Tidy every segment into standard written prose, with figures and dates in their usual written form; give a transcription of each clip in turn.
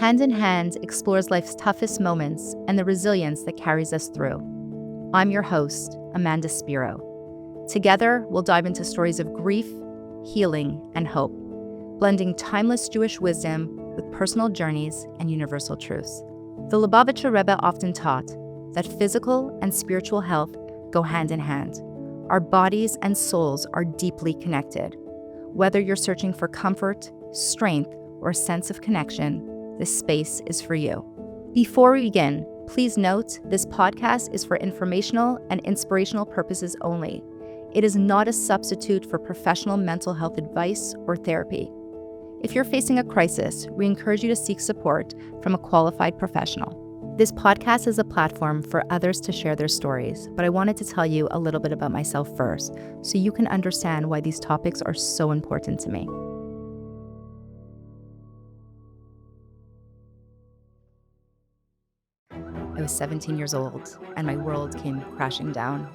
Hand in Hand explores life's toughest moments and the resilience that carries us through. I'm your host, Amanda Spiro. Together, we'll dive into stories of grief, healing, and hope, blending timeless Jewish wisdom with personal journeys and universal truths. The Lubavitcher Rebbe often taught that physical and spiritual health go hand in hand. Our bodies and souls are deeply connected. Whether you're searching for comfort, strength, or a sense of connection, this space is for you. Before we begin, please note this podcast is for informational and inspirational purposes only. It is not a substitute for professional mental health advice or therapy. If you're facing a crisis, we encourage you to seek support from a qualified professional. This podcast is a platform for others to share their stories, but I wanted to tell you a little bit about myself first, so you can understand why these topics are so important to me. I was 17 years old, and my world came crashing down.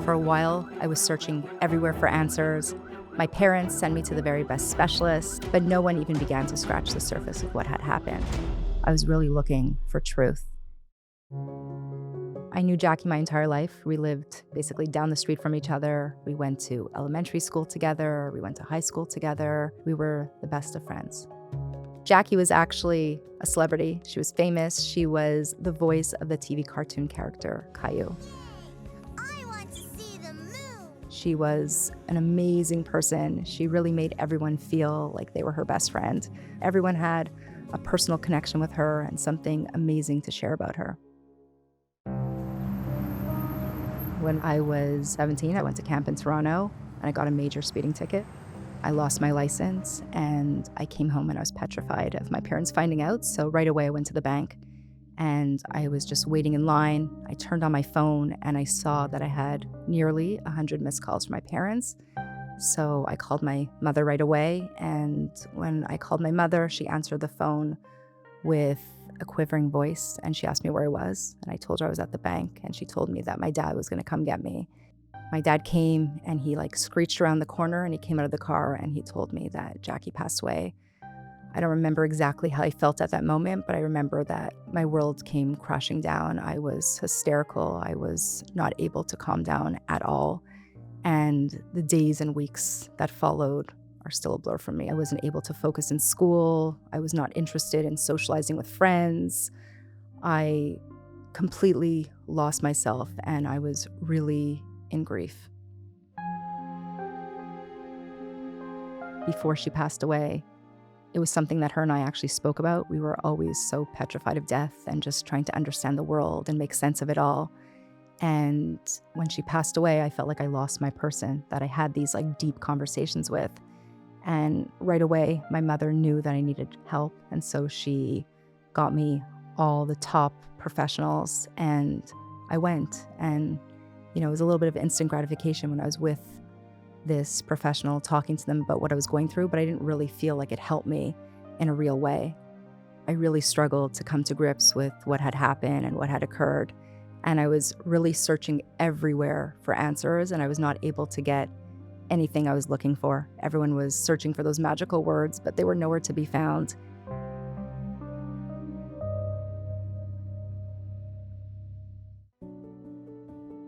For a while, I was searching everywhere for answers. My parents sent me to the very best specialists, but no one even began to scratch the surface of what had happened. I was really looking for truth. I knew Jackie my entire life. We lived basically down the street from each other. We went to elementary school together. We went to high school together. We were the best of friends. Jackie was actually a celebrity. She was famous. She was the voice of the TV cartoon character, Caillou. I want to see the moon. She was an amazing person. She really made everyone feel like they were her best friend. Everyone had a personal connection with her and something amazing to share about her. When I was 17, I went to camp in Toronto and I got a major speeding ticket. I lost my license and I came home and I was petrified of my parents finding out. So right away I went to the bank and I was just waiting in line. I turned on my phone and I saw that I had nearly 100 missed calls from my parents. So I called my mother right away. And when I called my mother, she answered the phone with a quivering voice and she asked me where I was. And I told her I was at the bank and she told me that my dad was going to come get me. My dad came and he screeched around the corner and he came out of the car and he told me that Jackie passed away. I don't remember exactly how I felt at that moment, but I remember that my world came crashing down. I was hysterical. I was not able to calm down at all. And the days and weeks that followed are still a blur for me. I wasn't able to focus in school. I was not interested in socializing with friends. I completely lost myself and I was really in grief. Before she passed away, it was something that her and I actually spoke about. We were always so petrified of death and just trying to understand the world and make sense of it all. And when she passed away, I felt like I lost my person that I had these deep conversations with. And right away, my mother knew that I needed help. And so she got me all the top professionals and I went and it was a little bit of instant gratification when I was with this professional talking to them about what I was going through, but I didn't really feel like it helped me in a real way. I really struggled to come to grips with what had happened and what had occurred. And I was really searching everywhere for answers and I was not able to get anything I was looking for. Everyone was searching for those magical words, but they were nowhere to be found.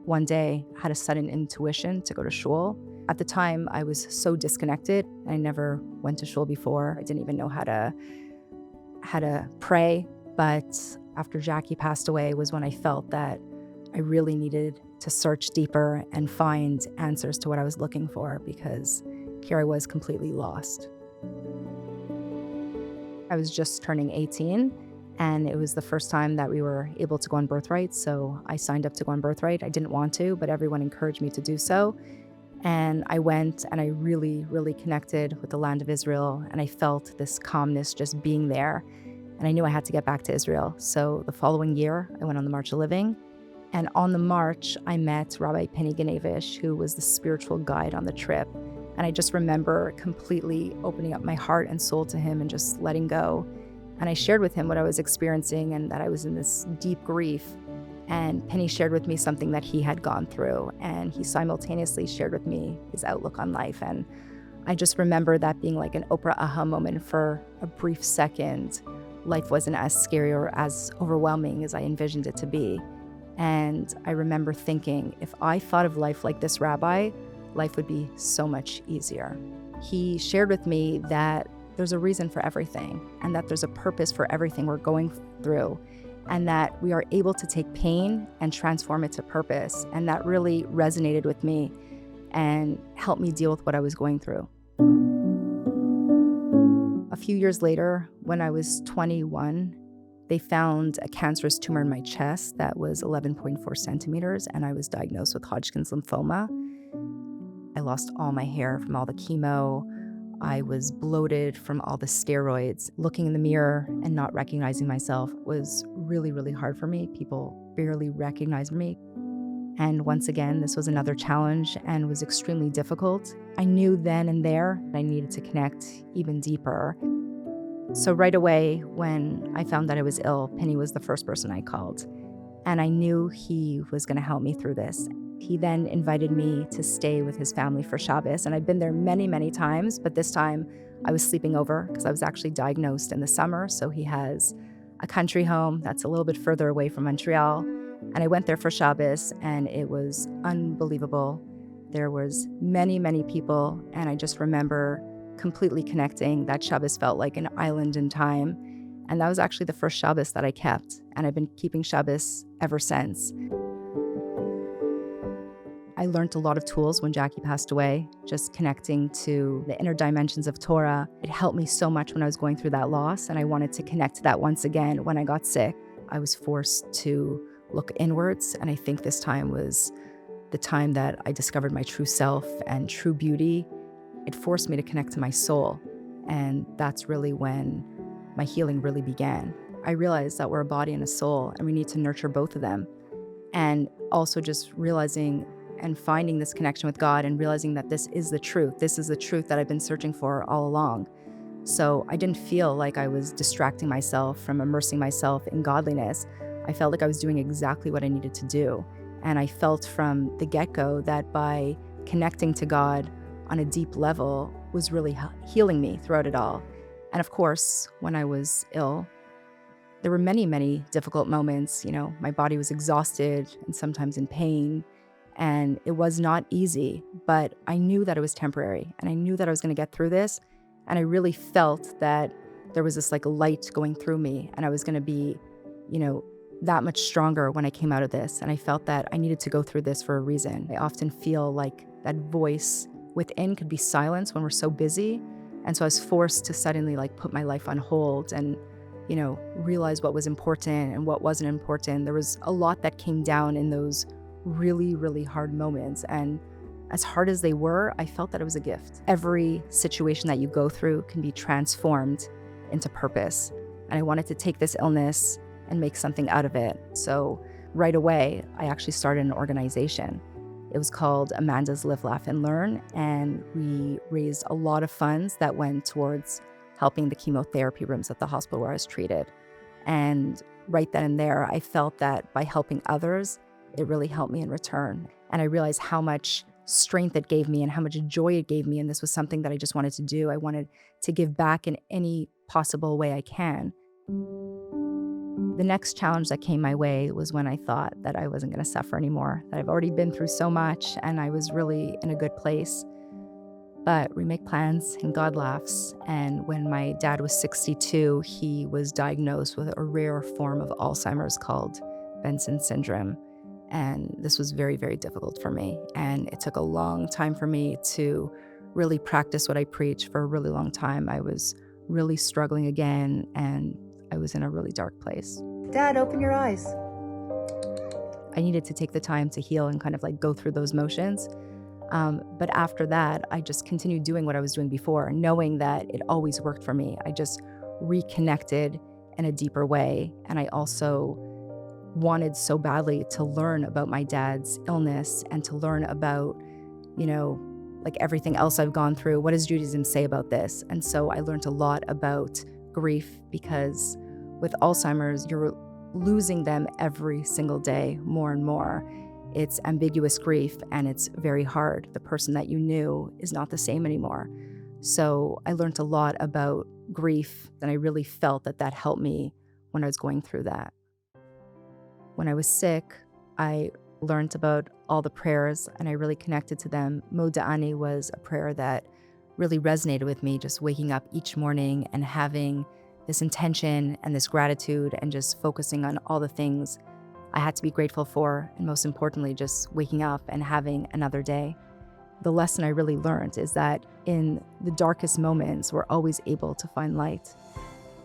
One day, I had a sudden intuition to go to shul. At the time, I was so disconnected. I never went to shul before. I didn't even know how to pray. But after Jackie passed away was when I felt that I really needed to search deeper and find answers to what I was looking for because here I was completely lost. I was just turning 18. And it was the first time that we were able to go on birthright. So I signed up to go on birthright. I didn't want to, but everyone encouraged me to do so. And I went and I really, really connected with the land of Israel. And I felt this calmness just being there. And I knew I had to get back to Israel. So the following year, I went on the March of Living. And on the march, I met Rabbi who was the spiritual guide on the trip. And I just remember completely opening up my heart and soul to him and just letting go. And I shared with him what I was experiencing and that I was in this deep grief. And Penny shared with me something that he had gone through. And he simultaneously shared with me his outlook on life. And I just remember that being like an Oprah aha moment for a brief second life wasn't as scary or as overwhelming as I envisioned it to be. And I remember thinking, if I thought of life like this rabbi, life would be so much easier. He shared with me that there's a reason for everything, and that there's a purpose for everything we're going through, and that we are able to take pain and transform it to purpose. And that really resonated with me and helped me deal with what I was going through. A few years later, when I was 21, they found a cancerous tumor in my chest that was 11.4 centimeters, and I was diagnosed with Hodgkin's lymphoma. I lost all my hair from all the chemo. I was bloated from all the steroids. Looking in the mirror and not recognizing myself was really, really hard for me. People barely recognized me. And once again, this was another challenge and was extremely difficult. I knew then and there that I needed to connect even deeper. So right away, when I found that I was ill, Penny was the first person I called. And I knew he was going to help me through this. He then invited me to stay with his family for Shabbos. And I've been there many, many times, but this time I was sleeping over because I was actually diagnosed in the summer. So he has a country home that's a little bit further away from Montreal. And I went there for Shabbos, and it was unbelievable. There was many, many people, and I just remember completely connecting. That Shabbos felt like an island in time. And that was actually the first Shabbos that I kept. And I've been keeping Shabbos ever since. I learned a lot of tools when Jackie passed away, just connecting to the inner dimensions of Torah. It helped me so much when I was going through that loss, and I wanted to connect to that once again when I got sick. I was forced to look inwards, and I think this time was the time that I discovered my true self and true beauty. It forced me to connect to my soul, and that's really when my healing really began. I realized that we're a body and a soul, and we need to nurture both of them. And also just realizing and finding this connection with God and realizing that this is the truth. This is the truth that I've been searching for all along. So I didn't feel like I was distracting myself from immersing myself in godliness. I felt like I was doing exactly what I needed to do. And I felt from the get-go that by connecting to God on a deep level was really healing me throughout it all. And of course, when I was ill, there were many, many difficult moments. You know, my body was exhausted and sometimes in pain. And it was not easy, but I knew that it was temporary, and I knew that I was going to get through this. And I really felt that there was this like light going through me, and I was going to be, that much stronger when I came out of this. And I felt that I needed to go through this for a reason. I often feel like that voice within could be silenced when we're so busy. And so I was forced to suddenly put my life on hold and, realize what was important and what wasn't important. There was a lot that came down in those really, really hard moments. And as hard as they were, I felt that it was a gift. Every situation that you go through can be transformed into purpose. And I wanted to take this illness and make something out of it. So right away, I actually started an organization. It was called Amanda's Live, Laugh, and Learn. And we raised a lot of funds that went towards helping the chemotherapy rooms at the hospital where I was treated. And right then and there, I felt that by helping others, it really helped me in return. And I realized how much strength it gave me and how much joy it gave me. And this was something that I just wanted to do. I wanted to give back in any possible way I can. The next challenge that came my way was when I thought that I wasn't going to suffer anymore, that I've already been through so much and I was really in a good place. But we make plans and God laughs. And when my dad was 62, he was diagnosed with a rare form of Alzheimer's called Benson syndrome. And this was very, very difficult for me. And it took a long time for me to really practice what I preach. For a really long time, I was really struggling again, and I was in a really dark place. Dad, open your eyes. I needed to take the time to heal and kind of go through those motions. But after that, I just continued doing what I was doing before, knowing that it always worked for me. I just reconnected in a deeper way. And I also wanted so badly to learn about my dad's illness and to learn about, everything else I've gone through. What does Judaism say about this? And so I learned a lot about grief, because with Alzheimer's, you're losing them every single day, more and more. It's ambiguous grief, and it's very hard. The person that you knew is not the same anymore. So I learned a lot about grief. And I really felt that helped me when I was going through that. When I was sick, I learned about all the prayers and I really connected to them. Moda'ani was a prayer that really resonated with me, just waking up each morning and having this intention and this gratitude and just focusing on all the things I had to be grateful for, and most importantly, just waking up and having another day. The lesson I really learned is that in the darkest moments, we're always able to find light.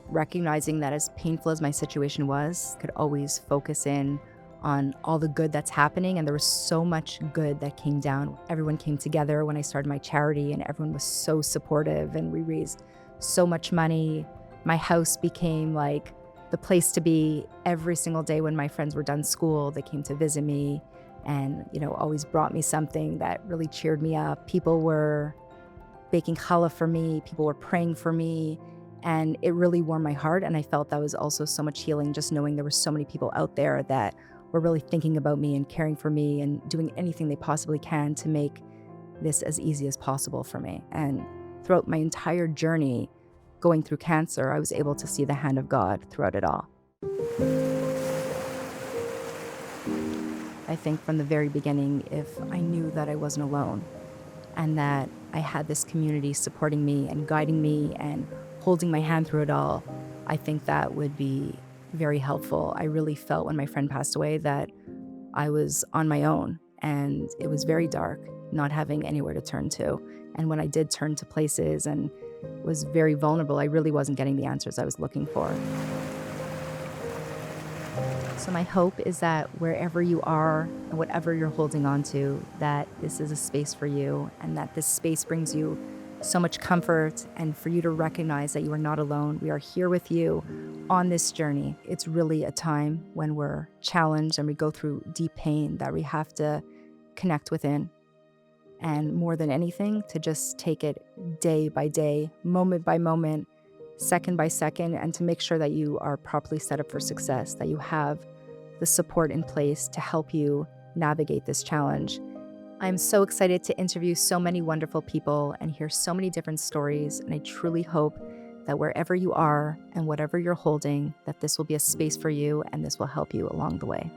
Recognizing that as painful as my situation was, could always focus in on all the good that's happening, and there was so much good that came down. Everyone came together when I started my charity, and everyone was so supportive, and we raised so much money. My house became like the place to be every single day. When my friends were done school, they came to visit me and, always brought me something that really cheered me up. People were baking challah for me. People were praying for me. And it really warmed my heart. And I felt that was also so much healing, just knowing there were so many people out there that were really thinking about me and caring for me and doing anything they possibly can to make this as easy as possible for me. And throughout my entire journey going through cancer, I was able to see the hand of God throughout it all. I think from the very beginning, if I knew that I wasn't alone and that I had this community supporting me and guiding me and holding my hand through it all, I think that would be very helpful. I really felt when my friend passed away that I was on my own, and it was very dark, not having anywhere to turn to. And when I did turn to places and was very vulnerable, I really wasn't getting the answers I was looking for. So my hope is that wherever you are and whatever you're holding on to, that this is a space for you, and that this space brings you so much comfort, and for you to recognize that you are not alone. We are here with you on this journey. It's really a time when we're challenged and we go through deep pain that we have to connect within. And more than anything, to just take it day by day, moment by moment, second by second, and to make sure that you are properly set up for success, that you have the support in place to help you navigate this challenge. I'm so excited to interview so many wonderful people and hear so many different stories, and I truly hope that wherever you are and whatever you're holding, that this will be a space for you and this will help you along the way.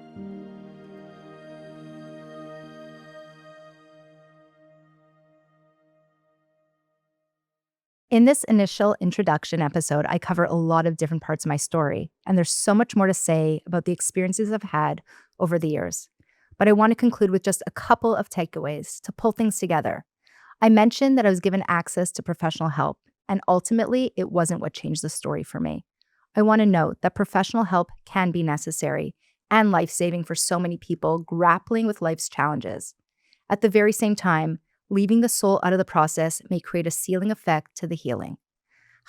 In this initial introduction episode, I cover a lot of different parts of my story, and there's so much more to say about the experiences I've had over the years. But I want to conclude with just a couple of takeaways to pull things together. I mentioned that I was given access to professional help, and ultimately, it wasn't what changed the story for me. I want to note that professional help can be necessary and life-saving for so many people grappling with life's challenges. At the very same time, leaving the soul out of the process may create a ceiling effect to the healing.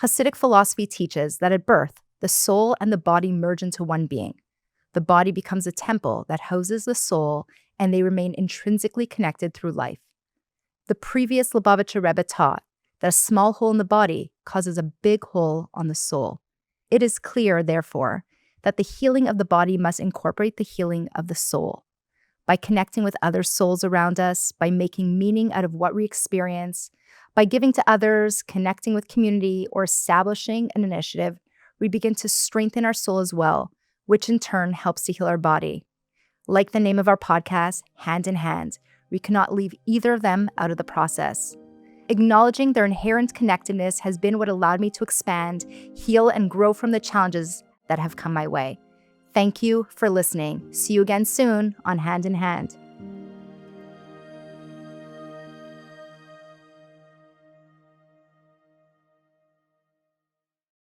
Hasidic philosophy teaches that at birth, the soul and the body merge into one being. The body becomes a temple that houses the soul, and they remain intrinsically connected through life. The previous Lubavitcher Rebbe taught that a small hole in the body causes a big hole on the soul. It is clear, therefore, that the healing of the body must incorporate the healing of the soul. By connecting with other souls around us, by making meaning out of what we experience, by giving to others, connecting with community, or establishing an initiative, we begin to strengthen our soul as well, which in turn helps to heal our body. Like the name of our podcast, Hand in Hand, we cannot leave either of them out of the process. Acknowledging their inherent connectedness has been what allowed me to expand, heal, and grow from the challenges that have come my way. Thank you for listening. See you again soon on Hand in Hand.